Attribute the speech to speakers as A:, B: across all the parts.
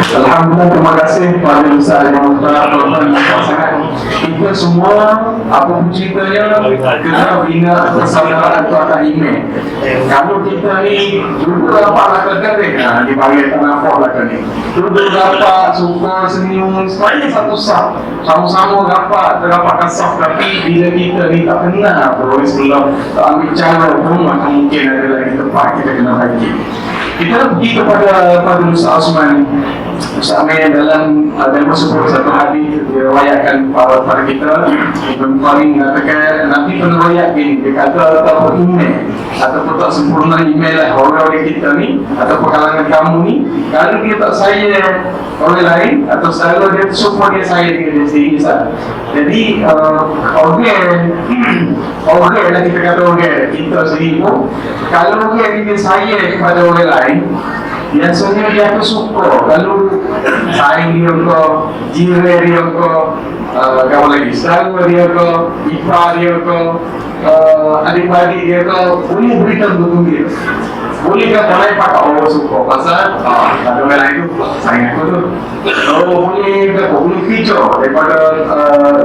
A: Alhamdulillah, terima kasih kepada Ustaz yang telah sangat. Kita semua, apa pun ceritanya, kena bina persaudaraan tu atas email. Kalau kita ni dulu dapat lah kadang-kadang, dipanggil tak nampak lah kan ni. Dulu dapat suka senyum, semuanya satu saf. Sama-sama terdapatkan saf, tapi bila kita ni tak kenal, terus belum tak ambil cara pun, maka mungkin ada lagi tempat kita kena bagi. Kita pergi kepada Ustaz Osman. Ustaz Amin dalam sebuah satu hadis diriwayatkan pada kita, Ibn Farid mengatakan Nabi pernah riwayat gini, dia kata ataupun email ataupun tak sempurna email lah orang-orang kita ni ataupun kalangan kamu ni, kalau dia tak sayang orang lain atau selalu dia support dia sayang dia sendiri. Jadi orang lah kita kata orang kita sendiri pun, kalau orang dia sayang kepada orang lain, biasanya dia tu suka. Kalau saing dia ke, jiran dia ke, kawan lagi saudara dia ke, ipar dia ke, adik-adik dia ke, boleh berikan bergembira. Boleh kan orang pakai orang suka pasal ada orang lain tu sayang aku tu. Boleh kan, boleh hijau daripada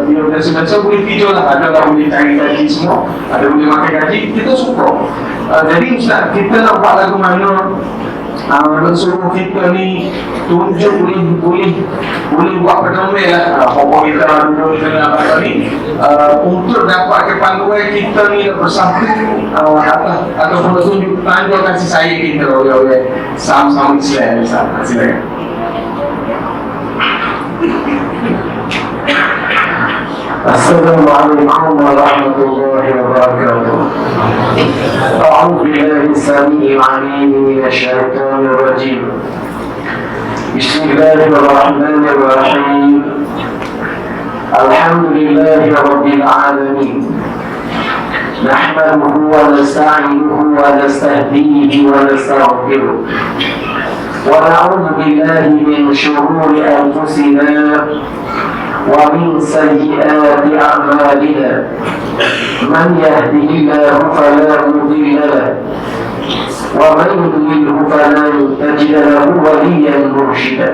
A: dia biasa-biasa boleh hijau lah. Ada lah boleh cari gaji semua, ada boleh makan gaji, kita suka. Jadi Ustaz, kita nak buat lagu mana suruh kita ni tunjuk boleh buat penamil lah pokok kita duduk dengan apa ni untuk dapat kepanduan kita ni bersatu ataupun tunjuk tanda kasih sayang kita oleh sama-sama Islam. Silakan. Assalamualaikum warahmatullahi wabarakatuh. أعوذ بالله السميع العليم من الشيطان الرجيم. بسم الله الرحمن الرحيم. الحمد لله رب العالمين. نحمده ونستعينه ونستهديه ونستغفره. ونعوذ بالله من شرور أنفسنا ومن سيئات أعمالنا. من يهده الله فلا مضل له ومن يضلله فلن تجد له وليا مرشدا.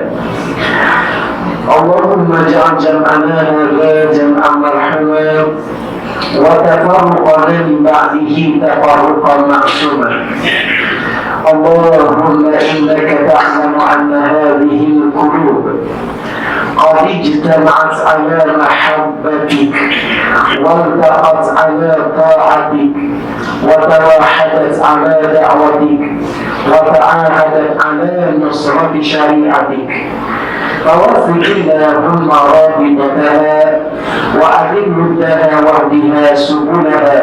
A: اللهم اجعل جمعنا هذا جمعا مرحوما وتفرقنا من بعده تفرقا معصوما. اللهم إنك تعلم أن هذه القلوب قد اجتمعت على محبتك والتقت على طاعتك وتوحدت على دعوتك وتعاهدت على نصرة شريعتك. فوفق اللهم رابطتها وأذلتها واهدها سبلها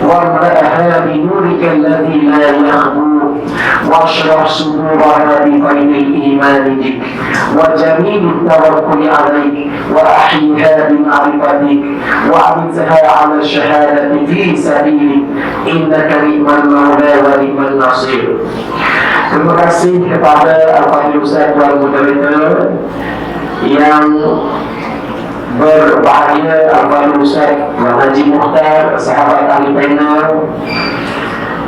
A: واملأها بنورك الذي لا يخبو واشرح صدورها بفيض الإيمان بك وجميل التوكل عليك وأحيها بمعرفتك وأمتها على الشهادة في سبيلك إنك نعم المولى ونعم النصير. Terima kasih kepada Al-Fadhil Ustaz Tuan Moderator yang berbahagia, Al-Fadhil Ustaz Tuan Haji Mukhtar, sahabat ahli panel,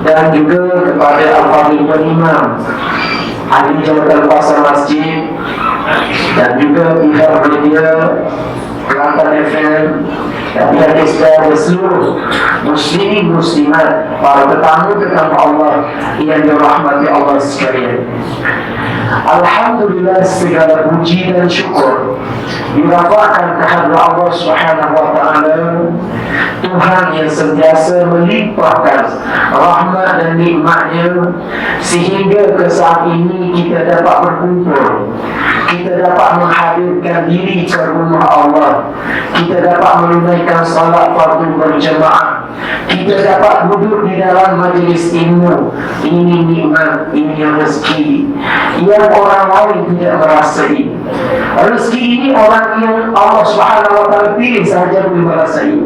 A: dan juga kepada Al-Fadhil Tuan Imam, ahli jawatan pasar masjid, dan juga pihak media Kelantan FM, dan pihak Islam dan seluruh muslimin muslimat, para tetamu-tetamu Allah yang dirahmati Allah sekalian. Alhamdulillah, segala puji dan syukur dirafakkan kehadrat Allah Subhanahu wa taala, Tuhan yang sentiasa melimpahkan rahmat dan nikmat-Nya sehingga ke saat ini kita dapat berkumpul, kita dapat menghadirkan diri ke rumah Allah, kita dapat menunaikan salat fardu berjemaah, kita dapat duduk di dalam majlis ilmu. Ini nikmat, ini rezeki yang orang lain tidak merasai. Rezeki ini orang yang Allah Subhanahu wa taala pilih sahaja boleh merasai.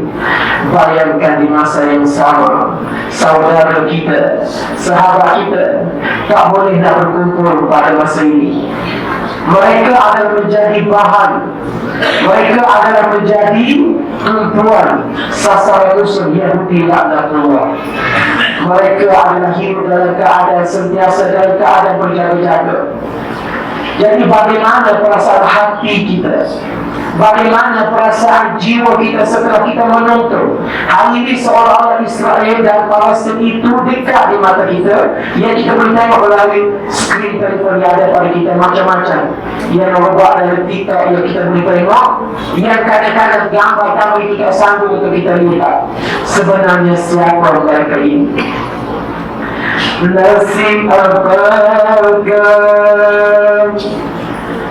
A: Bayangkan di masa yang sama, saudara kita, sahabat kita tak boleh nak berkumpul pada masa ini. Mereka adalah menjadi bahan, mereka adalah menjadi tumpuan sasaran musuh Yahudi laknatullah. Mereka adalah hidup dalam keadaan sentiasa dalam keadaan berjaga-jaga. Jadi bagaimana perasaan hati kita, bagaimana perasaan jiwa kita setelah kita menonton hari ini seolah-olah Israel dan Palestin itu dekat di mata kita, yang kita boleh tengok melalui skrin telefon yang ada pada kita macam-macam, yang buat dalam TikTok yang kita boleh tengok, yang kadang-kadang gambar-gambar yang kita sanggup untuk kita lihat. Sebenarnya siapa mereka ini? Nasib apakah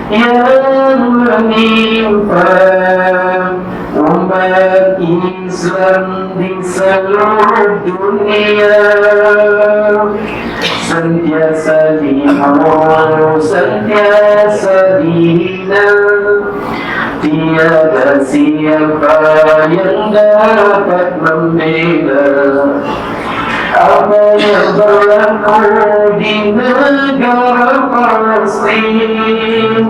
A: yang menimpa umat Islam di seluruh dunia? Sentiasa dihina, sentiasa dihina, tiada siapa yang dapat membela apa yang berlaku di negara Palestin.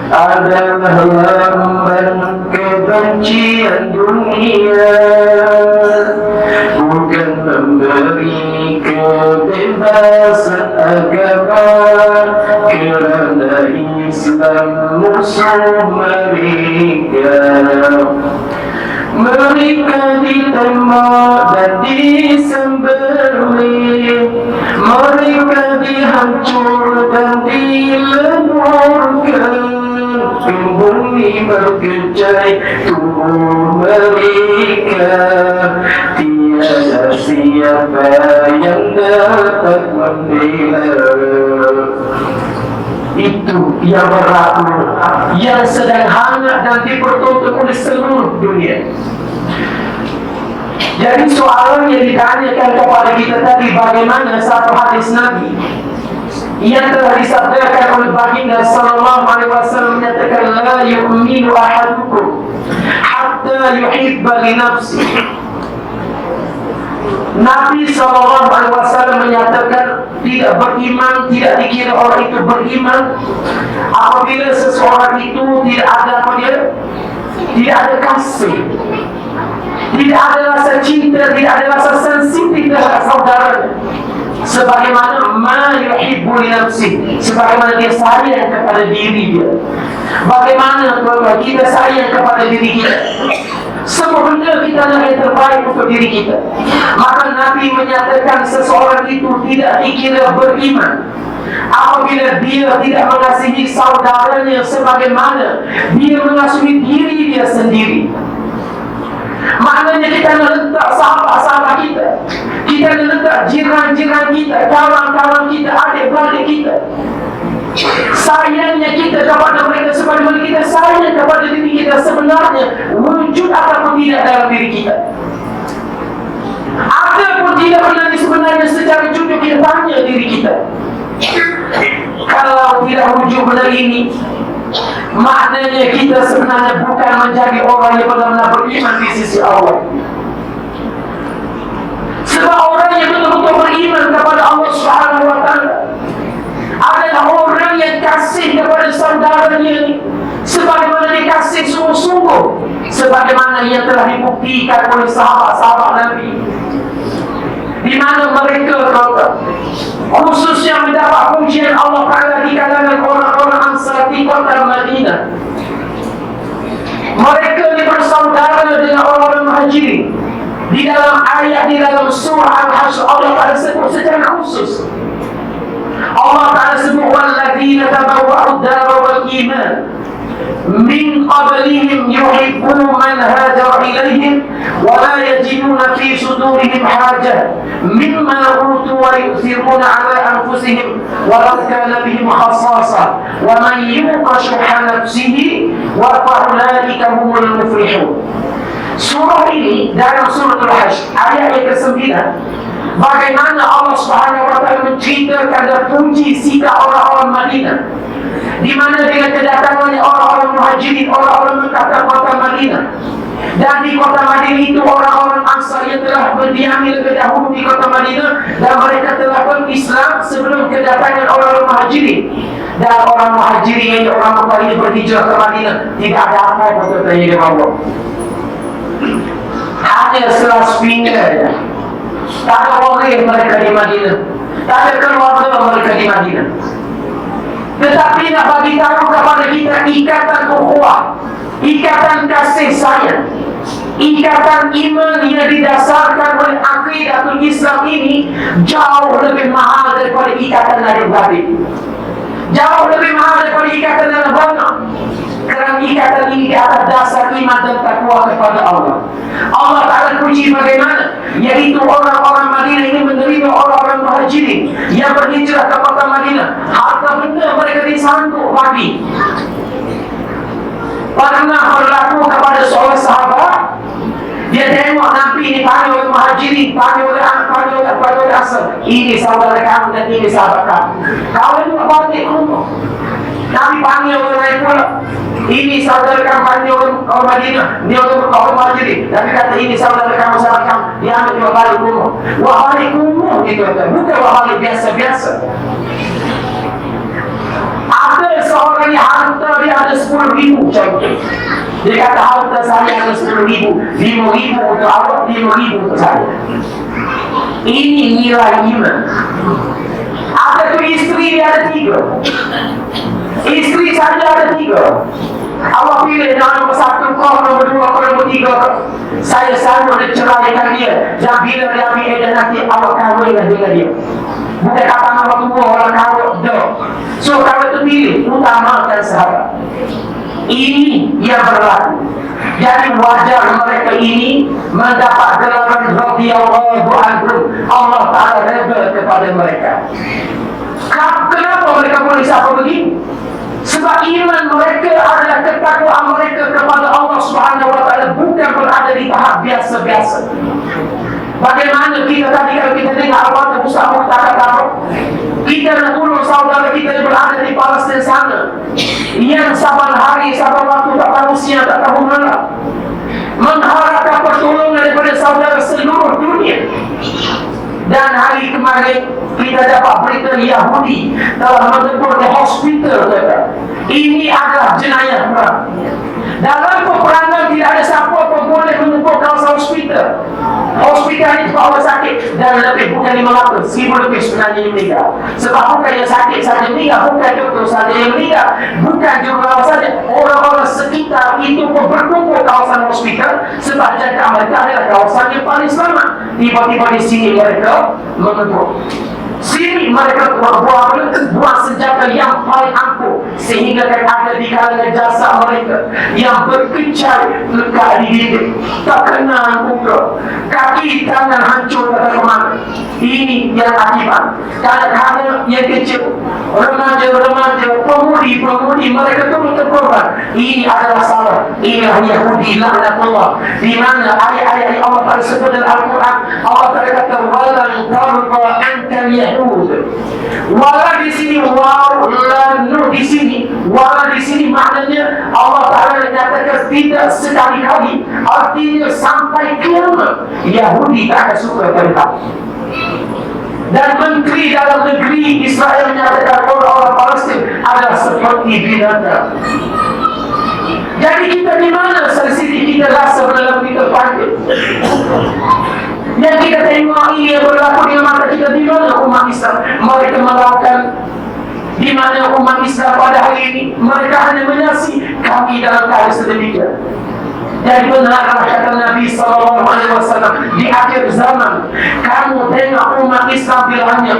A: Adalah lambang kebencian dunia, bukan memberi kebebasan agama, kerana Islam musuh mereka. Mereka ditembak dan disembelih, mereka dihancur dan dileburkan, bumi bergejai tubuh mereka, tiada siapa yang dapat membela. Itu yang berlaku, yang sedang hangat dan dipertonton oleh seluruh dunia. Jadi soalan yang ditanyakan kepada kita tadi, bagaimana satu hadis Nabi yang telah disabdakan oleh baginda sallallahu alaihi wasallam menyatakan, la yu'minu ahadukum hatta yuhibba li nafsihi. Nabi SAW menyatakan tidak beriman, tidak dikira orang itu beriman apabila seseorang itu tidak ada apa dia? Tidak ada kasih, tidak ada rasa cinta, tidak ada rasa sensitif terhadap saudaranya, sebagaimana ma yuhibbu li nafsihi, sebagaimana dia sayang kepada diri dia. Bagaimana kalau kita sayang kepada diri kita, semua benda kita nak yang terbaik untuk diri kita, maka Nabi menyatakan seseorang itu tidak dikira beriman apabila dia tidak mengasihi saudaranya sebagaimana dia mengasihi diri dia sendiri. Maknanya kita nak letak sahabat-sahabat kita, kita nak letak jiran-jiran kita, kawan-kawan kita, adik-beradik kita, sayangnya kita kepada mereka sebagaimana kita sayang kepada diri kita sebenarnya wujud ataupun tidak dalam diri kita. Ataupun tidak benar sebenarnya secara jujur kita tanya diri kita. Kalau tidak wujud benar ini, maknanya kita sebenarnya bukan menjadi orang yang benar-benar beriman di sisi Allah. Sebab orang yang betul-betul beriman kepada Allah Subhanahu wa Ta'ala adalah orang yang kasih kepada saudaranya sebagaimana dikasih sungguh-sungguh, sebagaimana yang telah dibuktikan oleh sahabat-sahabat Nabi, di mana mereka khususnya mendapat pujian Allah Ta'ala di kalangan orang-orang Ansar di kota Madinah. Mereka ini bersaudara dengan orang-orang Muhajirin. Di dalam ayat di dalam surah Al-Hasyr Allah Ta'ala sebut secara khusus. Allah Ta'ala sebut walladzina tabawwa'u ad-dara wal iman min qablihim yuhibbuna man hajara ilaihim wa la yajiduna fi sudurihim hajah mimma utu wa yu'thiruna ala anfusihim wa law kana bihim khassasa wa man yuqa shuhha nafsihi wa ulaika humul muflihun. Surah ini dalam surah Al-Hasyr ayat yang ke-9, bagaimana Allah Subhanahu wa Ta'ala menceritakan dan puji sikap orang-orang Madinah, di mana dengan kedatangannya orang-orang Muhajirin, orang-orang Mekah kota Madinah, dan di kota Madinah itu orang-orang Ansar yang telah berdiam lebih dahulu di kota Madinah, dan mereka telah berislam sebelum kedatangan orang-orang Muhajirin. Dan orang Muhajirin yang orang Mekah ini berhijrah ke Madinah, tidak ada apa-apa tentang dengan Allah, hanya selas pinggir. Tak ada orang mereka di Madinah, tak ada keluarga mereka di Madinah. Tetapi nak bagi tahu kepada kita ikatan ukhuwah, ikatan kasih sayang, ikatan iman yang didasarkan oleh aqidatul Islam ini jauh lebih mahal daripada ikatan dari batin. Jauh lebih mahal daripada ikatan dan agama. Kerana ikatan ini di atas dasar iman dan takwa kepada Allah. Allah Ta'ala puji bagaimana, yaitu orang-orang Madinah ini menerima orang-orang muhajirin yang berhijrah ke kota Madinah. Harta benda mereka disangkut bagi. Pernah berlaku kepada seorang sahabat, dia tengok Nabi ini panggil oleh muhajirin, panggil oleh anak, panggil oleh asal. Ini saudara kamu dan ini sahabat kamu. Kau juga balik rumah. Nabi panggil oleh pula. Ini saudara kamu, panggil oleh orang Madinah, dia oleh orang muhajirin. Nabi kata ini saudara kamu, sahabat kamu. Dia ambil juga balik rumah. Wah balik rumah gitu, bukan wah balik biasa-biasa. Ada seorang yang harta dia ada 10,000 contoh. Dia kata harta saya ada 10,000, 5,000 untuk awak, 5,000 untuk saya. Ini nilai iman. Ada tu isteri dia ada 3. Isteri saja ada 3. Awak pilih nombor 1, kau nombor 2, kau nombor 3. Saya selalu nak ceraikan dia. Dan bila dia ambil dan nanti awak kahwinlah dengan dia. Bukan kata nama tua orang kahwin. So kalau terpilih, utamakan sahabat. Ini yang berlaku. Jadi wajar mereka ini mendapat gelaran radhiyallahu anhum. Allah Ta'ala redha kepada mereka. Kenapa mereka boleh sapa begini? Sebab iman mereka adalah ketakwaan mereka kepada Allah Subhanahu Wa Ta'ala, bukan berada di tahap biasa-biasa. Bagaimana kita tadi kalau kita dengar awal Musa Mukhtar kata kita nak tolong saudara kita yang berada di Palestin sana, yang sabar hari, sabar waktu, tak tahu siang, tak tahu malam, mengharapkan pertolongan daripada saudara seluruh dunia. Dan hari kemarin kita dapat berita Yahudi telah menegur di hospital kita. Ini adalah jenayah perang. Dalam peperangan tidak ada siapa pun boleh menegur kawasan hospital. Hospital ini sebab orang sakit dan lebih bukan 500, 1,000 lebih sebenarnya yang meninggal. Sebab bukan yang sakit saja meninggal, bukan doktor saja yang meninggal, bukan jurnalis saja, orang-orang sekitar itu pun berkumpul kawasan hospital sebab jaga mereka adalah kawasan yang paling selamat. Tiba-tiba di sini mereka menegur. Sini mereka buat senjata yang paling ampuh sehingga ada di kalangan jasa mereka yang berkecai lekat di dinding, tak kena muka, kaki tangan hancur pada kemana. Ini yang akibat. Kadang-kadang yang kecil, remaja-remaja, pemudi-pemudi mereka turut terkorban. Ini adalah salah. Inilah Yahudi laknatullah, di mana ayat-ayat yang Allah Ta'ala sebut dalam Al-Quran. Allah Ta'ala kata walan tarda ankal yahud. Wala di sini waw, lanu di sini. Wala di sini maknanya Allah Ta'ala menyatakan tidak sekali-kali, artinya sampai kiamat Yahudi tak akan suka pada kamu. Dan menteri dalam negeri Israel menyatakan orang-orang Palestin adalah seperti binatang. Jadi kita di mana sensitif kita rasa dalam kita panggil? Yang kita tengok ini yang berlaku dengan mata kita, di mana umat Islam mereka melakukan, di mana umat Islam pada hari ini mereka hanya menyaksikan kami dalam keadaan sedemikian. Jadi benarlah kata Nabi SAW di akhir zaman, kamu tengok umat Islam pilihannya,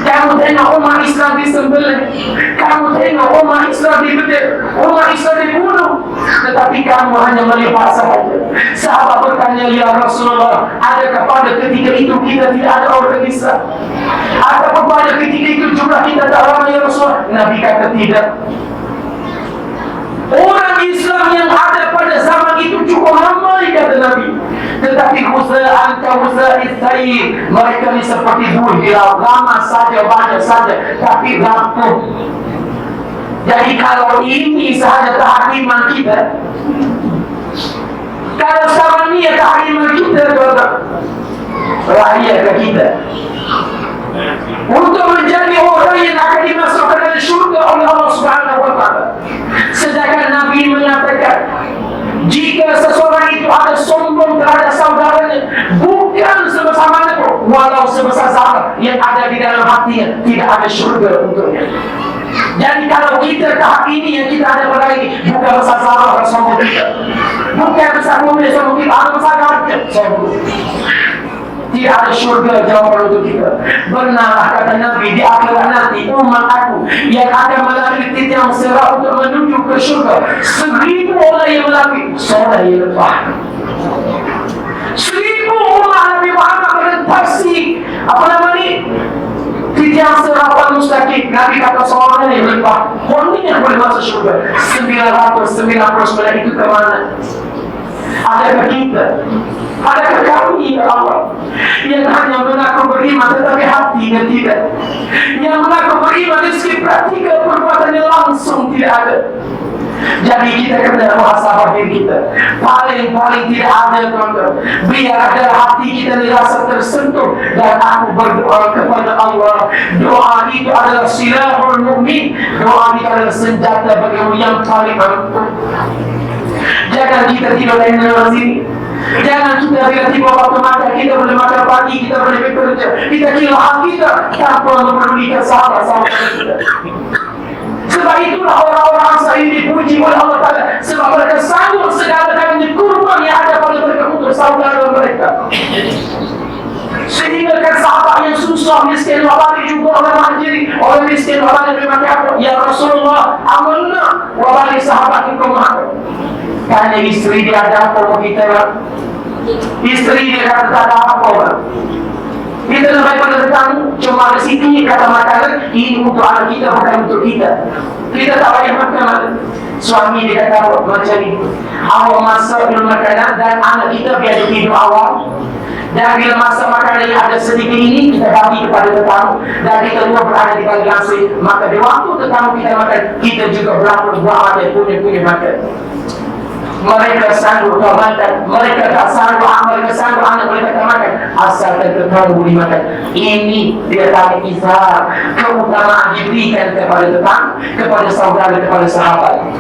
A: kamu tengok umat Islam disembelih, kamu tengok umat Islam dibedah, umat Islam dibunuh, tetapi kamu hanya melihat sahaja. Sahabat bertanya, ya Rasulullah, adakah pada ketika itu kita tidak ada orang Islam? Ataupun pada ketika itu juga kita tak ramai, ya Rasulullah? Nabi kata tidak. Orang Islam yang ada pada zaman itu cukup ramai, kata Nabi. Tetapi khuza'an ka khuza'is sayr, mereka ni seperti buih di laut, ramai saja, banyak saja, tapi rapuh. Jadi kalau ini sahaja kehakiman kita, kalau sekarang ni kehakiman kita, rakyat ke kita, untuk menjadi orang yang akan dimasukkan dalam syurga oleh Allah Subhanahu Wa Taala. Sedangkan Nabi mengatakan, jika seseorang itu ada sombong terhadap saudaranya, bukan sebesar mana pun, walau sebesar zarah yang ada di dalam hatinya, tidak ada syurga untuknya. Jadi kalau kita ke hak ini yang kita ada pada ini, bukan besar salah sama kita, bukan besar mobil sama kita, ada besar harga sama. Tidak ada syurga jawapan untuk kita. Benarlah kata Nabi, di akhirat nanti umat aku yang akan melalui tiang sirat untuk menuju ke syurga, 1000 orang yang melalui, seorang yang lepas. 1000 umat Nabi Muhammad melintasi tiang sirat mustaqim. Nabi kata seorang yang lepas, orang yang boleh masuk syurga. 999 itu ke mana? Adakah kita? Adakah kami, ya Allah, yang hanya mengaku beriman tetapi hatinya tidak, yang mengaku beriman dari segi praktikal perbuatannya langsung tidak ada? Jadi kita kena muhasabah diri kita. Paling tidak ada, tuan-tuan. Biar ada hati kita dirasa tersentuh dan aku berdoa kepada Allah. Doa itu adalah silahul mu'min. Doa itu adalah senjata bagi yang paling ampuh. Jangan kita tidur dalam sini. Jangan kita bila tiba waktu makan, kita boleh makan pagi, kita boleh bekerja, kita kira hak kita tanpa memperdulikan sahabat-sahabat kita. Sebab itulah orang-orang saya dipuji oleh Allah Ta'ala, sebab mereka sanggup segala-galanya kurban yang ada pada mereka untuk saudara mereka. Sehingga kan sahabat yang susah, miskin, wabali juga orang mahjiri, orang miskin, wabali memang apa? Ya Rasulullah, amanah wabali sahabat itu mahal. Karena istri dia ada apa kita, istri dia kata tak ada apa. Kita lebih pada datang cuma ke sini kata makanan ini untuk anak kita, bukan untuk kita. Kita tak payah makan. Suami dia kata macam ini, awal masak dulu makanan dan anak kita biar tidur awal. Dan bila masa makanan yang ada sedikit ini kita bagi kepada tetamu dan kita juga berada di bagi langsung. Maka di waktu tetamu kita makan, kita juga berlaku buat ada punya makan. Mereka sanggup taubatkan, mereka tak sanggup amal, mereka sanggup anak mereka tak makan, asalkan tetamu boleh makan. Ini dia tahu izhar keutamaan diberikan kepada tetamu, kepada saudara, kepada sahabat.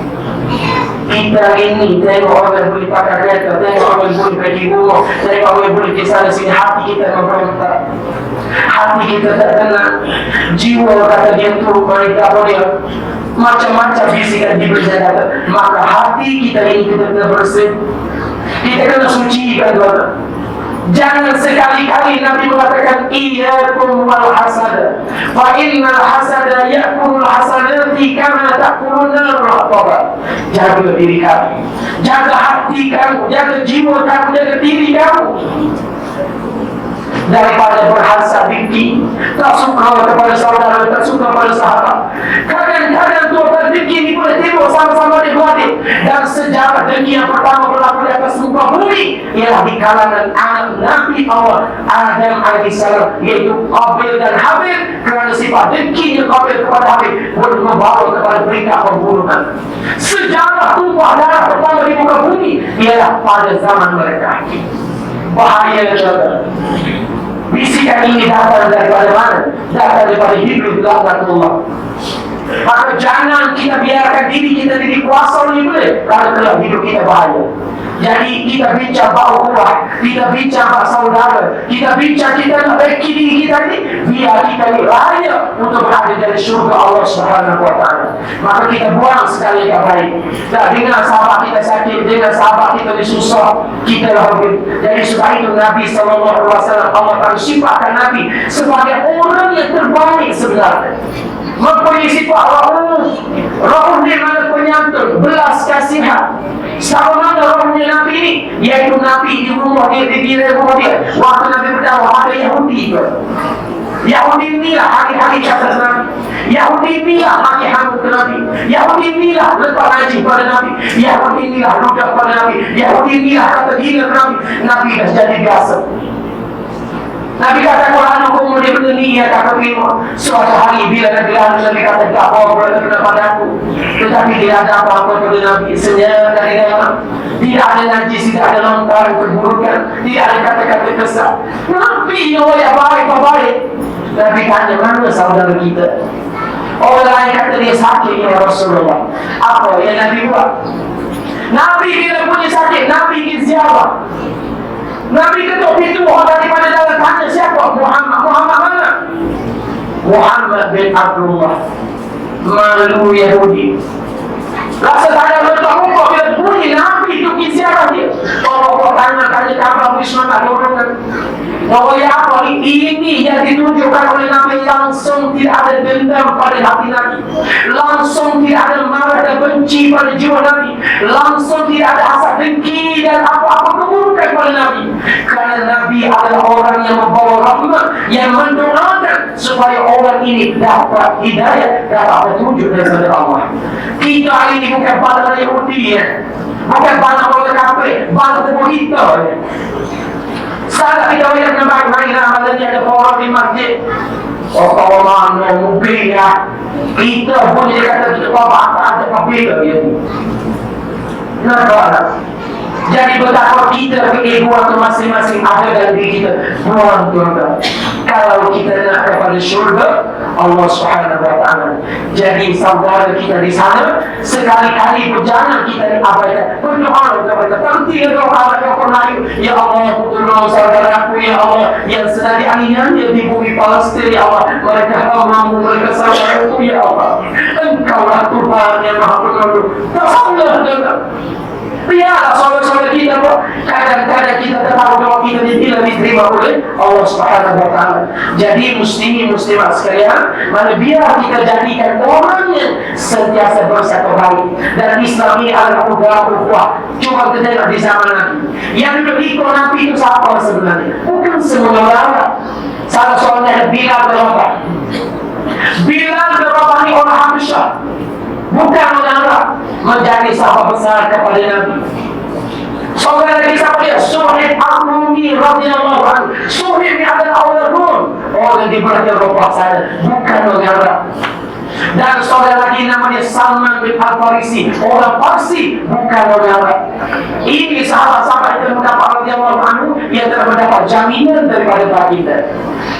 A: Kita ini tengok orang yang boleh pakai kereta, tengok orang yang boleh pergi rumah, tengok orang yang boleh ke sana sini, hati kita memberontak, hati kita tak tenang, jiwa kata dia tu mereka boleh macam-macam bisikan diberikan kata. Maka hati kita ini kita kena bersih, kita kena sucikan. Jangan sekali-kali Nabi mengatakan iyyakum wal hasada fa innal hasada ya'kulul hasanati kama ta'kulun nar. Jaga diri kamu, jaga hati kamu, jaga jiwa kamu, jaga diri kamu daripada berhasad dengki, tak suka kepada saudara, tak suka pada sahabat. Kadang-kadang tuan dengki ini boleh tengok sama-sama adik-adik. Dan sejarah dengki yang pertama berlaku di atas muka bumi ialah di kalangan anak Nabi Allah Adam AS, yaitu Qabil dan Habil. Kerana sifat dengkinya Qabil kepada Habil boleh membawa kepada berita pembunuhan. Sejarah tumpah darah pertama di muka bumi ialah pada zaman mereka. Bahaya saudara. Bisikan ini datang daripada mana? Datang daripada Iblis laknatullah. Maka jangan kita biarkan diri kita dikuasai oleh iblis. Kalau hidup kita bahaya. Jadi kita bincang bau kuah, kita bincang bau saudara, kita bincang kita nak baiki diri kita ni, biar kita ni layak untuk berada dari syurga Allah Subhanahu Wa Taala. Maka kita buang sekali yang baik. Tak dengar sahabat kita sakit, dengar sahabat kita disusah, kita lahir. Jadi sebab itu Nabi SAW Allah Taala sifatkan Nabi sebagai orang yang terbaik sebenarnya. Mempunyai sifat Rauf. Rauf di mana penyantun, belas kasihan. Sama mana rohnya Nabi ini, yaitu Nabi di rumah dia, di rumah dia. Waktu Nabi berdakwah ada Yahudi ke. Yahudi inilah hari-hari kata Nabi. Yahudi inilah hari hamil ke Nabi. Yahudi inilah letak haji pada Nabi. Yahudi inilah ludah pada Nabi. Yahudi inilah kata gila ke Nabi. Nabi dah jadi biasa. Nabi kata Quran hukum dia benda ni ya tak terima. Suatu hari bila Nabi kata tak apa kena padaku, tetapi tidak ada apa-apa pada Nabi. Senyap dari dalam, tidak ada najis, tidak ada lontar keburukan, tidak ada kata-kata kesal. Nabi yang baik. Nabi tanya mana saudara kita? Orang lain kata dia sakit ya Rasulullah. Apa yang Nabi buat? Nabi bila punya sakit, Nabi pergi ziarah. Nabi ketuk pintu orang daripada dalam tanya siapa? Muhammad. Muhammad mana? Muhammad bin Abdullah. malu Yahudi. Rasa tak ada bentuk muka bila bunyi Nabi itu kisiaran dia. Kalau tanya kabar Wisma tak dorongkan. Bahwa ya apa ini yang ditunjukkan oleh Nabi, langsung tidak ada dendam pada hati Nabi, langsung tidak ada marah dan benci pada jiwa Nabi, langsung tidak ada hasad dengki dan apa-apa keburukan pada Nabi. Kerana Nabi adalah orang yang membawa rahmat, yang mendoakan supaya orang ini dapat hidayah, dapat petunjuk dari Allah. Kita hari ini bukan bala Yahudi ya, bukan bala orang kafir, bala tubuh kita ya. Salah kita lihat nampak main amalannya ada orang di masjid. Oh mana mungkin ya, kita pun dia kata kita apa ada apa-apa ya. Kenapa? Jadi betapa kita keegoan masing-masing ada dalam diri kita. Mohon tuan-tuan, kalau kita nak kepada syurga Allah Subhanahu wa taala, jadi saudara kita di sana, sekali-kali perjalanan kita diabaikan. Berdoa kepada penting doa kepada ya Allah, tolong saudaraku ya Allah yang sedang dianiaya di bumi Palestin ya Allah, mereka mampu, mereka saudaraku ya Allah, Engkaulah Tuhan yang Maha Penolong. Tolonglah biarlah saudara-saudara kita kadang-kadang kita tahu bahwa kita tidak diterima oleh Allah Subhanahu wa taala. Jadi muslimin muslimat sekalian, mana biar kita jadikan orang yang sentiasa bersatu baik. Dan Islam ini adalah agama ukhuwah. Cuma kita tengok di zaman Nabi, yang ikut Nabi itu siapa sebenarnya? Bukan semua orang. Salah seorangnya Bilal bin Rabah. Bilal bin Rabah ini orang Habasyah, bukan orang menjadi sahabat besar kepada Nabi. Saudara kita dia Suhaib Ar-Rumi radhiyallahu anhu. Suhaib ini adalah orang Rum, orang di belakang Eropah sana, bukan orang Arab. Dan saudara lagi namanya Salman bin Al-Farisi, orang Parsi, bukan orang Arab. Ini sahabat-sahabat yang mendapat radhiyallahu anhu, yang telah mendapat jaminan daripada baginda.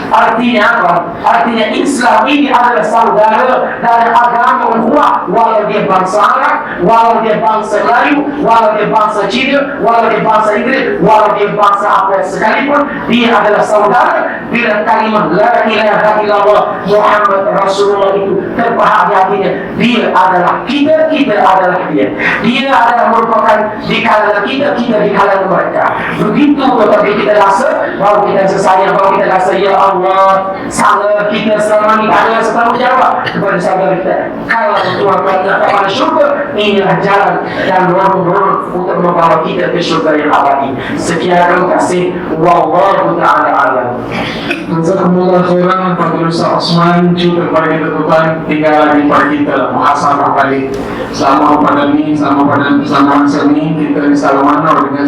A: Artinya apa? Artinya Islam ini adalah saudara dari agama ukhuwah, walau dia bangsa Arab, walau dia bangsa Melayu, walau dia bangsa Cina, walau dia bangsa Inggris, walau dia bangsa apa sekalipun, dia adalah saudara bila kalimah la ilaha illallah Muhammad Rasulullah itu terpahat di hatinya. Dia adalah kita, kita adalah dia. Dia adalah merupakan di kalangan kita, kita di kalangan mereka. Begitu tetapi kita rasa bahawa kita sesayang, bahawa kita rasa ya Allah, salah kita selama ini adalah setanggungjawab kepada saudara kita. Kalau Tuhan berkata kepada syurga, inilah jalan dan ruang-ruang untuk membawa kita ke syurga yang abadi. Sekian terima kasih. Wallahu ta'ala alam.
B: Jazakumullah khairan Fadil Ustaz Osman. Cukup kepada kita tuan, tinggal lagi pada kita muhasabah balik. Selama pada ni, selama pada selama masa ni kita di salamana dengan